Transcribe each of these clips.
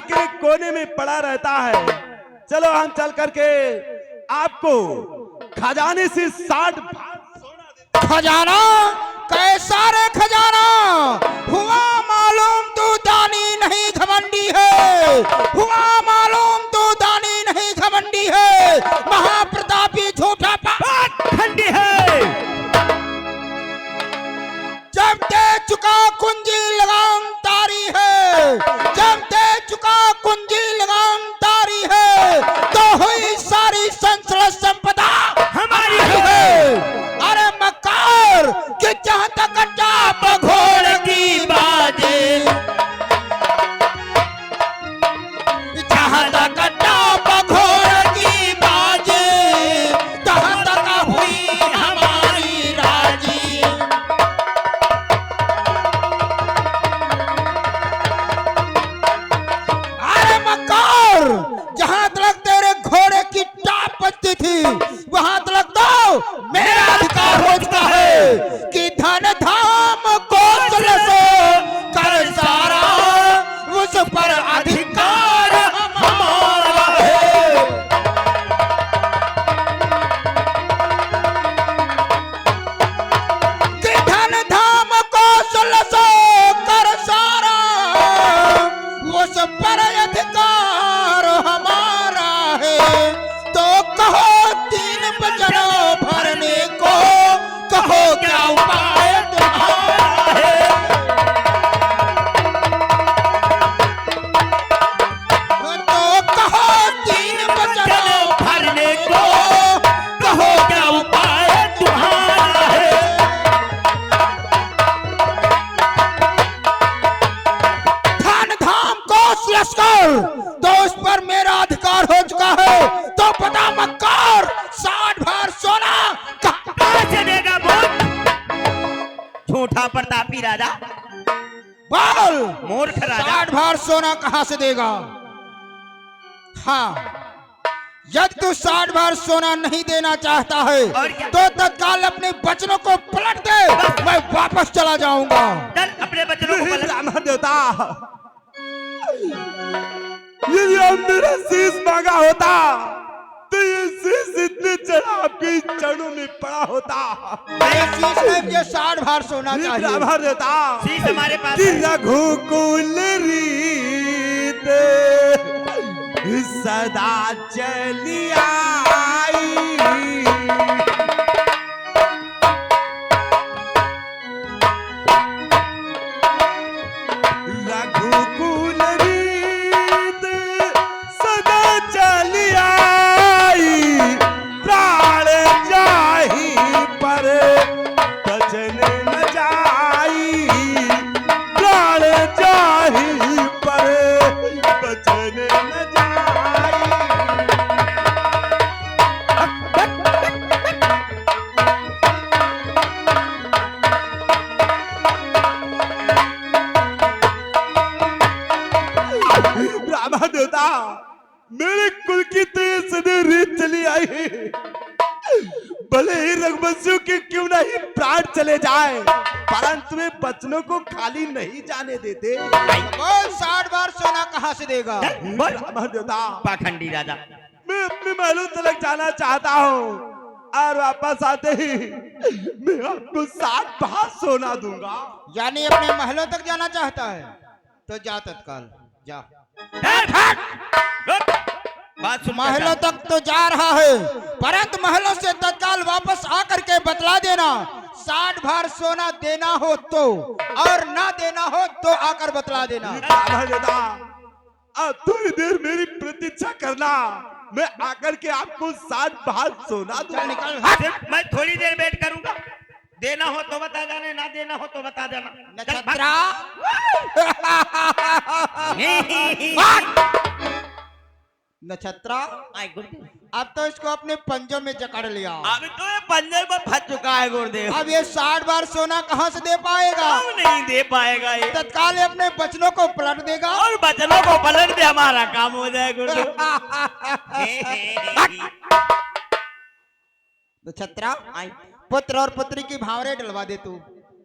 के कोने में पड़ा रहता है। चलो हम चल करके आपको खजाने से 60 भाग सोना देते। खजाना कैसा रे खजाना? हुआ मालूम तू दानी नहीं घमंडी है, हुआ मालूम तू दानी नहीं घमंडी है, महाप्रतापी झूठा पाखंडी है। जब दे चुका कुंजी लगाम तारी है, जब दे चुका कुंजी लगाम तारी है, तो हुई सारी संसार संपदा हमारी है। अरे मक्कार कि जहां तक चाप घोड़ की बाजे, जहां तक चाप घोड़ की बाजे, तहां तक हुई हमारी राजी। अरे मक्कार जहां तक तेरे घोड़े की टाप बजती थी, वहां तक तो मेरा अधिकार हो चुका है कि धन धाम कौशल से कर सारा, उस पर अधिकार हमारा है। कि धन धाम कौशल से कर सारा, उस पर अधिकार हमारा है। तो कहो तीन बचनों भरने को, कहो क्या उपाय तुम्हारा है। तो कहो तीन बचनों भरने को, कहो क्या उपाय तुम्हारा है। धन धाम कोष लश्कर, तो उस पर मेरा अधिकार हो चुका है। तो पता मक्कार 60 भार सोना कहां से देगा बोल? झूठा प्रतापी राजा, बोल, मूर्ख राजा। 60 भार सोना कहां से देगा? हाँ, यदि तू 60 भार सोना नहीं देना चाहता है और क्या? तो तत्काल अपने वचनों को पलट दे, मैं वापस चला जाऊंगा। चल अपने बच्चों को पलट। ब्राह्मण देवता, यदि अब मेरा शीश मांगा होता तो ये शीश इतने चढ़ा आपके चरणों में पड़ा होता। मैं शीश में मुझे 60 भार सोना चाहिए। ब्राह्मण देवता शीश हमारे पास कि है। रघुकुल रीत सदा चली आई। रघुकुल रीत सदा चली आई, प्राण जाहि पर बचन न जाई, प्राण जाहि पर बचन न जाई। ब्राह्मण देवता, मेरे कुल की तो ये सदैव रीत चली आई है। भले ही रघुवंशियों के क्यों नहीं प्राण चले जाए, परंतु वे बचनों को खाली नहीं जाने देते। बोल 60 बार सोना कहां से देगा? बोल ब्राह्मण देवता, पाखंडी राजा। मैं अपने महलों तक जाना चाहता हूँ और वापस आते ही मैं आपको 60 भाग सोना दूंगा। यानी अपने महलों तक जाना चाहता है तो जा तत्काल जा। बात सुन महलों तक तो जा रहा है, परंतु महलों से तत्काल वापस आकर के बतला देना। 60 भार सोना देना हो तो, और ना देना हो तो आकर बतला देना। ब्राह्मण देवता, अब थोड़ी देर मेरी प्रतीक्षा करना, मैं आकर के आपको 60 भाग सोना दूंगा। निकल। सिर्फ मैं थोड़ी देर वेट करूंगा। देना हो तो बता देना, ना देना हो तो बता देना। नक्षत्रा नक्षत्रा, आई गुरुदेव, अब तो इसको अपने पंजों में जकड़ लिया। अभी तो ये पंजे में फंस चुका है गुरुदेव। अब ये 60 बार सोना कहां से दे पाएगा? अब नहीं दे पाएगा ये। तत्काल ये अपने वचनों को पलट देगा। और बचनों को पलट दे, हमारा काम हो जाए गुरुदेव। नक्षत्रा, पुत्र और पुत्री की भावरे डलवा दे तू।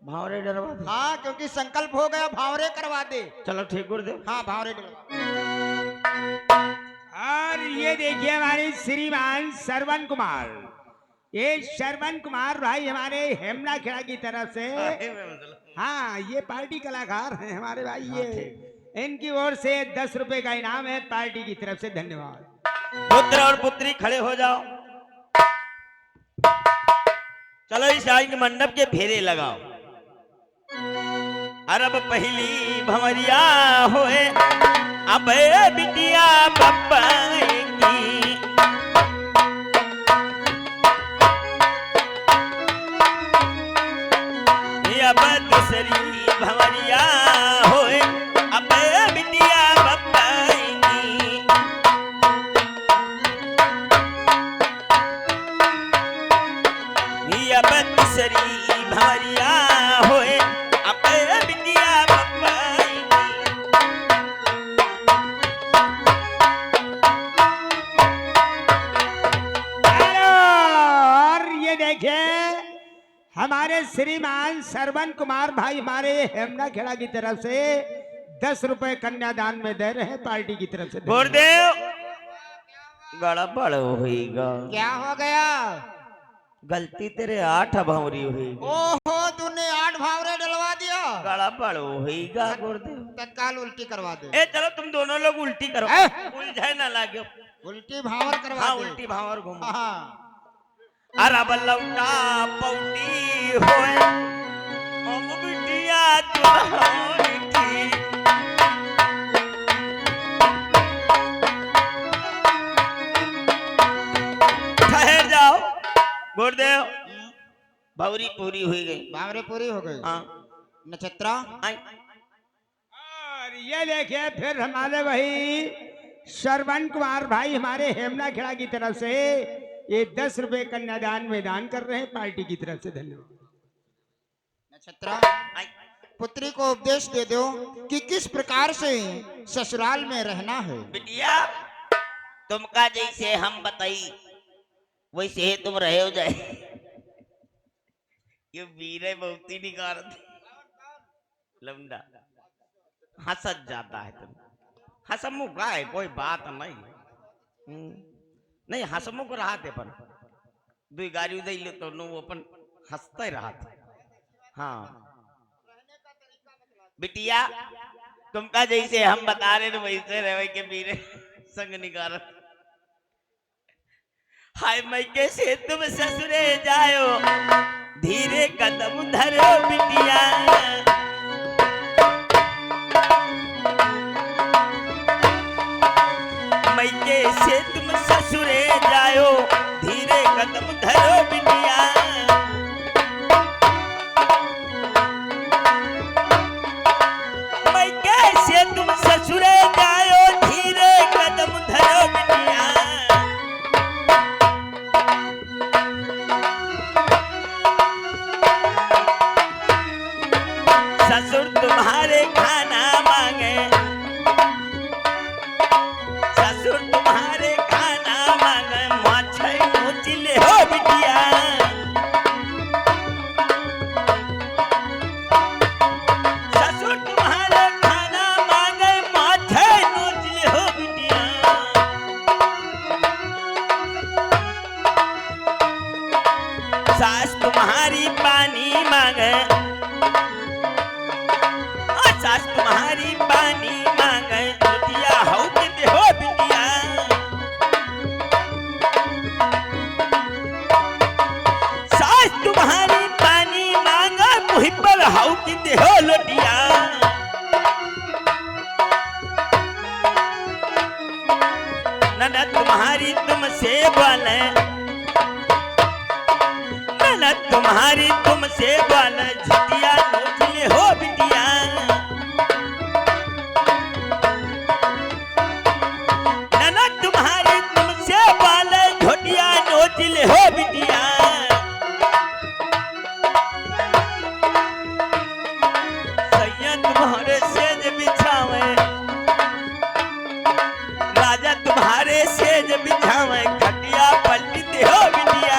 भावरे डरवा। हाँ, क्योंकि संकल्प हो गया, भावरे करवा दे। चलो ठीक गुरुदेव। हाँ, भावरे डलवा। देखिए हमारे श्रीमान श्रवण कुमार, ये श्रवण कुमार भाई हमारे हेमना खेड़ा की तरफ से, हाँ ये पार्टी कलाकार हैं हमारे भाई, ये इनकी ओर से 10 रुपए का इनाम है पार्टी की तरफ से। धन्यवाद। पुत्र और पुत्री खड़े हो जाओ। चलो इस आइन मंडप के फेरे लगाओ। अरब पहली भंवरिया होए अब बिटिया बप्पा की, अब दूसरी भंवरिया होए अब बिटिया बप्पा की। अब दूसरी भंवरिया होए अब बिटिया बप्पा और ये देखिए हमारे श्रीमान श्रवण कुमार भाई हमारे हेमना खेड़ा की तरफ से 10 रुपए कन्यादान में दे रहे हैं पार्टी की तरफ से। गुरुदेव गड़बड़ होईगा। क्या हो गया? गलती तेरे 8 भंवरी हुई। ओहो तूने 8 भावरे डलवा दिया। गड़बड़ होईगा गुरुदेव। तत्काल उल्टी करवा दे। ए चलो तुम दोनों लोग उल्टी करो, ए? उलझाए ना लागे। उल्टी भावर करवा हाँ दे। उल्टी भावर घूमो। हाँ। अरब लौटा पौटी होए हम बिटिया तुम्हारी की। ठहर जाओ गुरुदेव, भौरी पूरी हुई गई। भावरे पूरी हो गई। हाँ नक्षत्रा। आई। और ये देखिए फिर हमारे वही श्रवण कुमार भाई हमारे हेमना खेड़ा की तरफ से ये 10 रुपए कन्यादान में दान कर रहे हैं पार्टी की तरफ से। धन्यवाद। नक्षत्रा आई। पुत्री को उपदेश दे दो कि किस प्रकार से ससुराल में रहना है। बिटिया तुमका जैसे हम बताई वैसे ही तुम रहे हो जाए। ये वीरे बहुत ही निकार लमडा हंसत जाता है। तुम हंसमुख का है कोई बात नहीं। नहीं हंसमुख रहा थे पर दुई गाड़ी उदय ले तो वो अपन हंसता ही रहा था। हाँ बिटिया तुमका जैसे हम बता रहे थे वैसे रहे के वीरे संग निकार। हाय मैं कैसे तुम ससुरे जायो धीरे कदम धरो बिटिया। मैं कैसे तुम ससुरे जायो धीरे कदम धरो बिटिया। मैं कैसे तुम ससुरे जायो धीरे कदम धरो बिटिया। ससुर तुम्हारे खाना मांगे, ससुर तुम्हारे खाना मांगे माछे नोचिले हो बिटिया। ससुर तुम्हारे खाना मांगे माछे नोचिले हो बिटिया। सास तुम्हारी पानी मांगे, सास तुम्हारी पानी मांगे बिटिया हो के हो बिटिया। सास तुम्हारी पानी मांगे मुहि पर हो के हो लोटिया। ननद तुम्हारी तुमसे बोले, ननद तुम्हारी तुमसे बोले झिटिया नोचले हो बिटिया। ननद तुम्हारी तुमसे बोले झोटिया नोचले हो बिटिया। सैया तुम्हारे सेज बिछावे, राजा तुम्हारे सेज बिछावे खटिया पलटी हो बिटिया।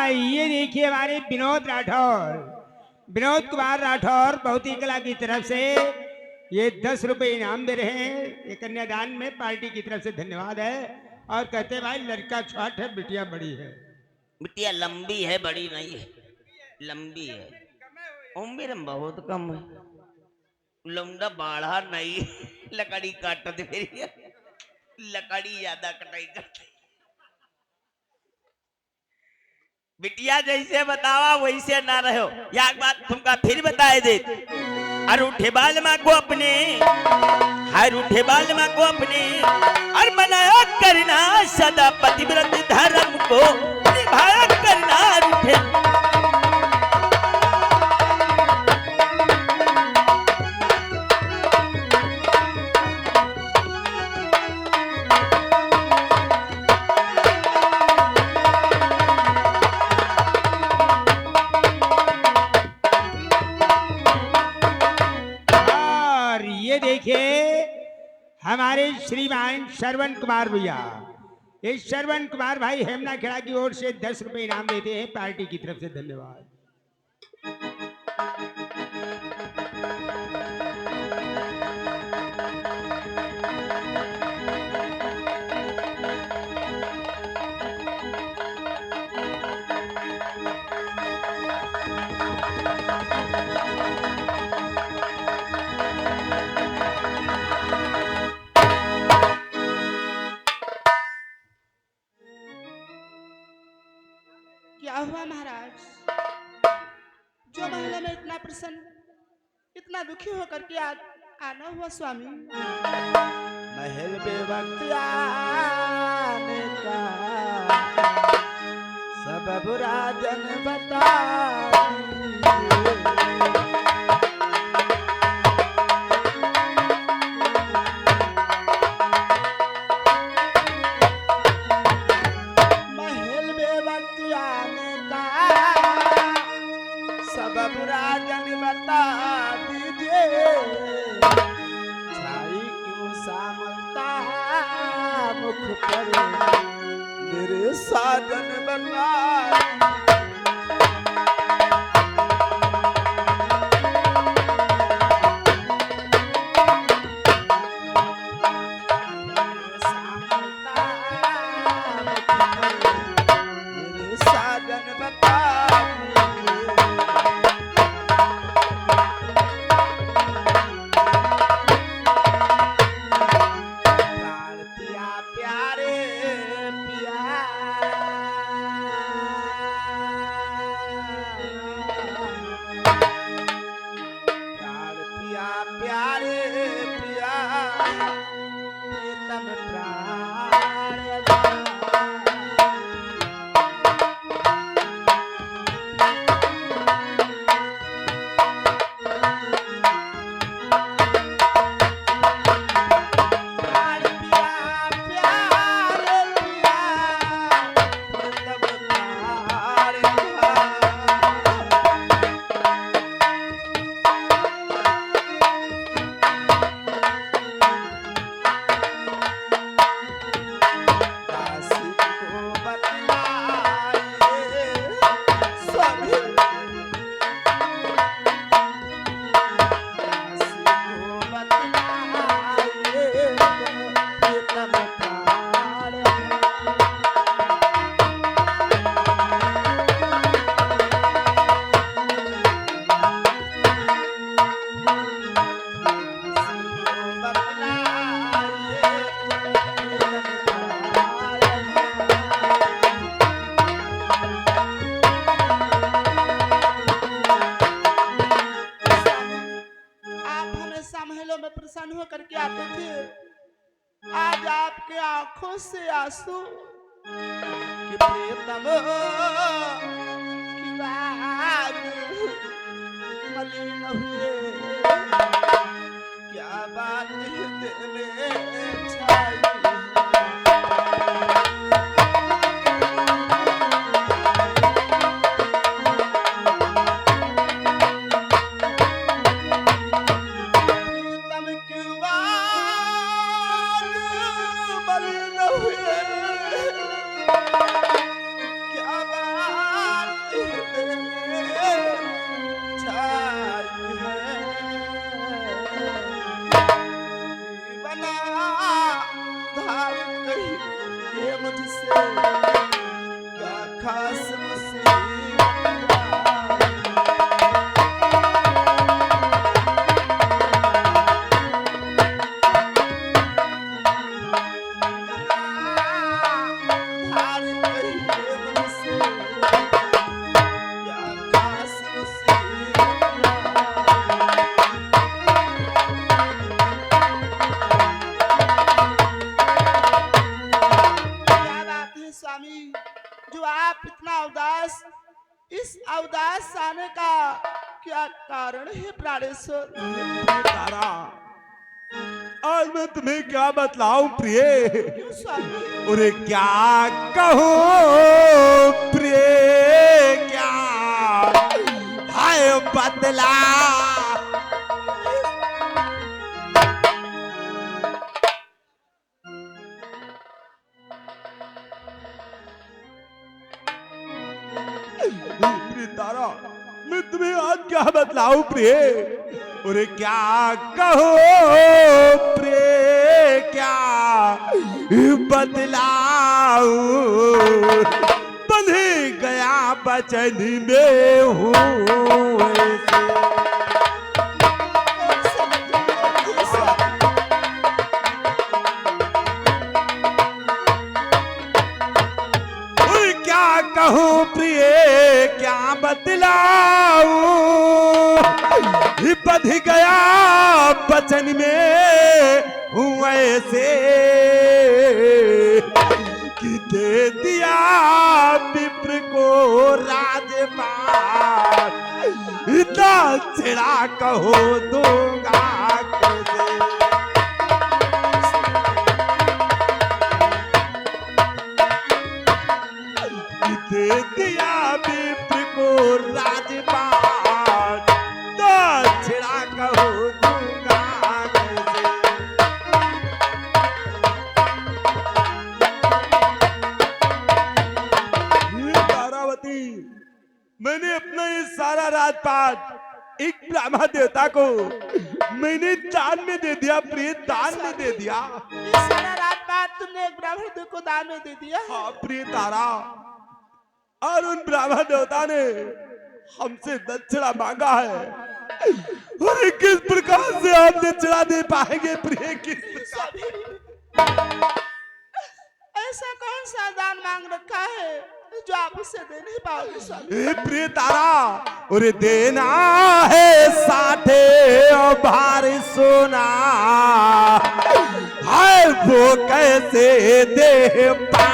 ये देखिए हमारे विनोद राठौर, विनोद कुमार राठौर बहुत ही कला की तरफ से ये 10 रुपए इनाम दे रहे हैं, ये कन्यादान में पार्टी की तरफ से धन्यवाद है। और कहते भाई लड़का छोट है, बिटिया बड़ी है। बिटिया लंबी है, बड़ी नहीं है, लंबी है, उम्र में बहुत कम है, लौंडा बाढ़ा नहीं, लकड़ी काटत मेरी, लकड़ी ज्यादा कटाई करते। बिटिया जैसे बतावा वैसे ना रहो। या बात तुमका फिर बताए दे। और उठे बाल माँ को अपने, हर उठे बाल माँ को अपने, और मनाया करना सदा पतिव्रत धर्म को निभाया करना। उठे हमारे श्रीमान श्रवण कुमार भैया, इस श्रवण कुमार भाई हेमना खेड़ा की ओर से 10 रुपए इनाम देते हैं, पार्टी की तरफ से धन्यवाद। क्या हुआ महाराज, जो महिला में इतना प्रसन्न, इतना दुखी होकर के आना हुआ स्वामी? महल पे वक्त आने का सबब राजन बता मेरे साजन बना। मेरे साजन बता महलों में प्रसन्न होकर के आते थे, आज आपके आंखों से आंसू कि प्रीतम की बात मलिन हुए, क्या बात दिल में छाई मुझसे क्या खास मुझसे क्या बात है स्वामी, जो आप इतना उदास, इस उदास आने का क्या कारण है प्राणेश्वर? प्रिय तारा, आज मैं तुम्हें क्या बतलाऊं प्रिय, क्यों स्वामी? अरे क्या कहूं प्रिय, क्या हाय बतला। प्रिय तारा, मैं तुम्हें आज क्या बतलाऊं प्रिय, अरे क्या कहो प्रिय, क्या बतलाऊं, बंधे गया बचन में हूँ ऐसे। और क्या कहूँ प्रिय, क्या बतलाऊं, बध गया बचन में हूँ ऐसे, कि दे दिया विप्र को राजपाट, इतना छिड़ा कहो दूंगा कैसे। दे दिया विप्र को राजपाट, छिड़ा कहो दूंगा कैसे। ये तारावती, मैंने अपना ये सारा राजपाट एक ब्रह्मा देवता को मैंने दान में दे दिया प्रिय, दान में दे दिया। ये सारा राजपाट तुमने एक ब्राह्मण देव को दान में दे दिया? हाँ प्रिय तारा, और उन ब्राह्मण देवता ने हमसे दक्षिणा मांगा है, और ये किस प्रकार से आप दक्षिणा दे पाएंगे प्रिय, किस प्रकार? ऐसा कौन सा दान मांग रखा है जो आप उसे दे नहीं पाओगे स्वामी? ए प्रिय तारा, और देना है 60 भारी सोना, हाय वो कैसे दे पा।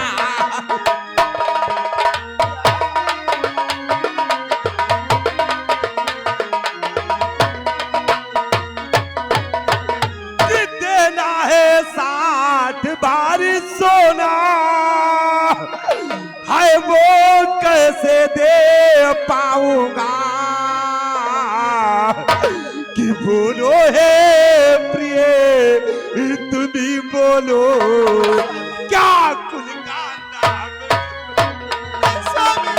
देना है 60 भारी सोना, हाय वो कैसे दे पाऊंगा, कि बोलो है प्रिय, तुम ही बोलो, क्या कुल का नाम स्वामी,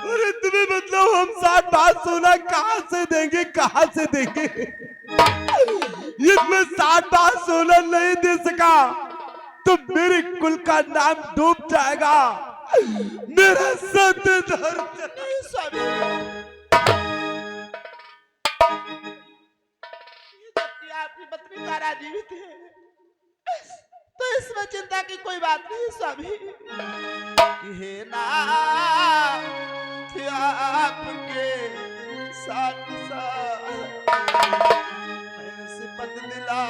अरे तुम्हें मतलब हम 60 बात सोना कहाँ से देंगे, कहाँ से देंगे? इसमें 60 बात सोना नहीं दे सका तो मेरे कुल का नाम डूब जाएगा, मेरा सत्य धर्म। नहीं स्वामी, ये जबकि आपकी पत्नी तारा जीवित है, तो इसमें चिंता की कोई बात नहीं स्वामी। हे नाथ आपके साथ साथ ऐसे पद दिला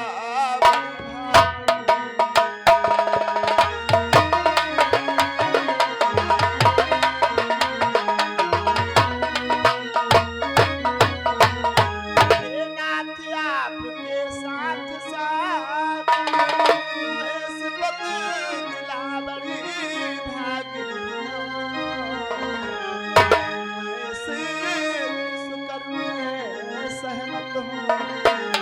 हे नाथ आपके साथ साथ ऐसे पद दिला बड़ी भागी, ऐसे सुकर्म सहमत हूँ।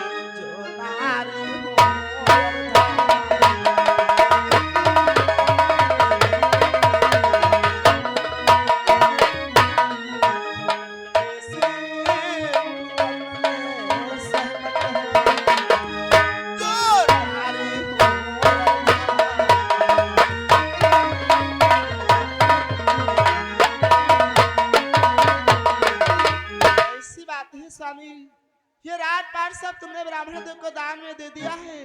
ये रात पाट सब तुमने ब्राह्मण देव को दान में दे दिया है।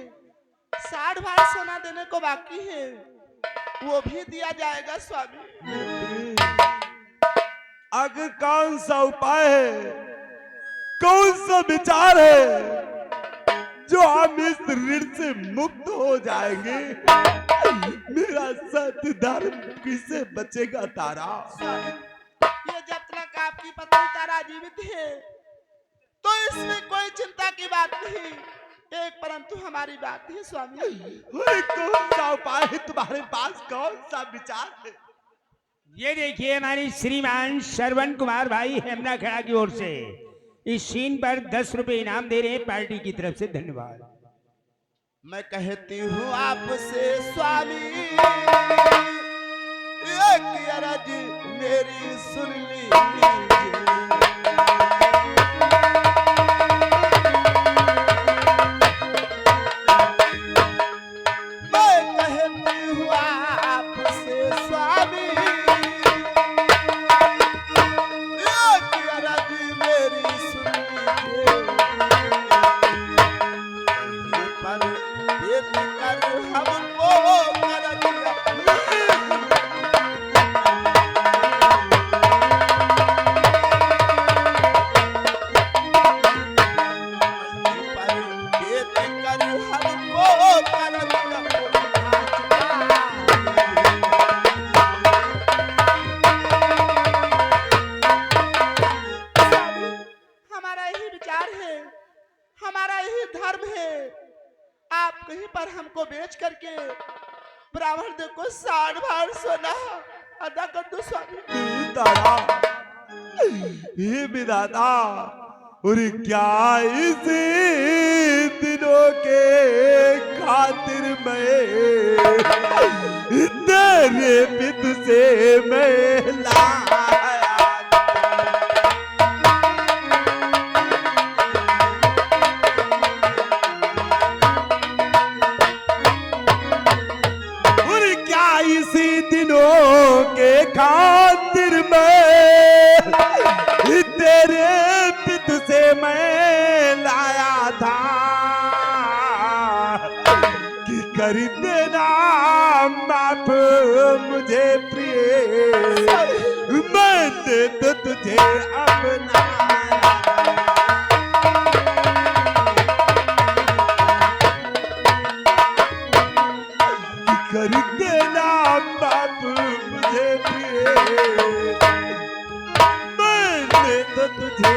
60 भार सोना देने को बाकी है, वो भी दिया जाएगा स्वामी। आखिर कौन सा उपाय है, कौन सा विचार है जो हम इस ऋण से मुक्त हो जाएंगे? मेरा सत्य धर्म किससे बचेगा तारा? स्वामी, ये जब तक आपकी पत्नी तारा जीवित है तो इसमें कोई चिंता की बात नहीं, एक परंतु हमारी बात है स्वामी। ओए, कौन सा उपाय है तुम्हारे पास, कौन सा विचार है? ये देखिए हमारे श्रीमान श्रवण कुमार भाई हेमना खड़ा की ओर से इस सीन पर 10 रुपए इनाम दे रहे हैं पार्टी की तरफ से, धन्यवाद। मैं कहती हूँ आपसे स्वामी, एक अरज मेरी सुन लीजिए। हमको बेच करके ब्राह्मण देव को 60 भार सोना अदा कर दो स्वामी। तारा, ये विधाता, और क्या इस दिनों के खातिर मैं तेरे पित से मैं लाया। के खातिर मैं तेरे पित से मैं लाया था कि कर देना माफ मुझे प्रिय, मैं दे तो तुझे अपना कर देना बाप मुझे प्रिय, मैंने तो तुझे